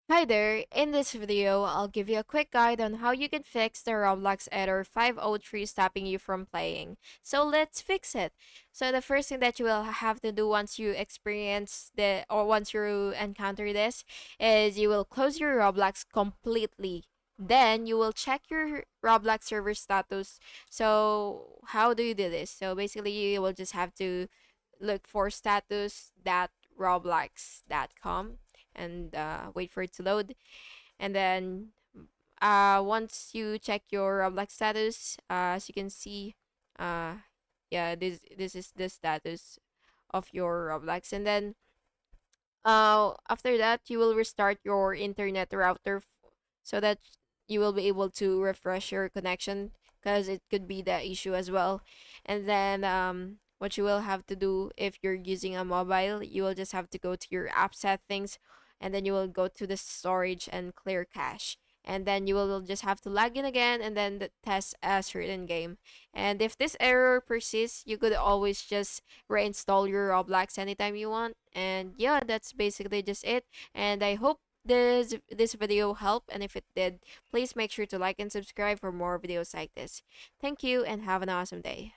Hi there, in this video, I'll give you a quick guide on how you can fix the Roblox error 503 stopping you from playing. So let's fix it. So the first thing that you will have to do once you experience once you encounter this is you will close your Roblox completely. Then you will check your Roblox server status. So how do you do this? So basically you will just have to look for status.roblox.com and wait for it to load. And then once you check your Roblox status, as you can see, uh, yeah, this is the status of your Roblox. And then after that, you will restart your internet router so that you will be able to refresh your connection because it could be the issue as well. And then what you will have to do if you're using a mobile, you will just have to go to your app settings and then you will go to the storage and clear cache. And then you will just have to log in again and then test a certain game. And if this error persists, you could always just reinstall your Roblox anytime you want. And yeah, that's basically just it. And I hope this video helped, and if it did, please make sure to like and subscribe for more videos like this. Thank you and have an awesome day.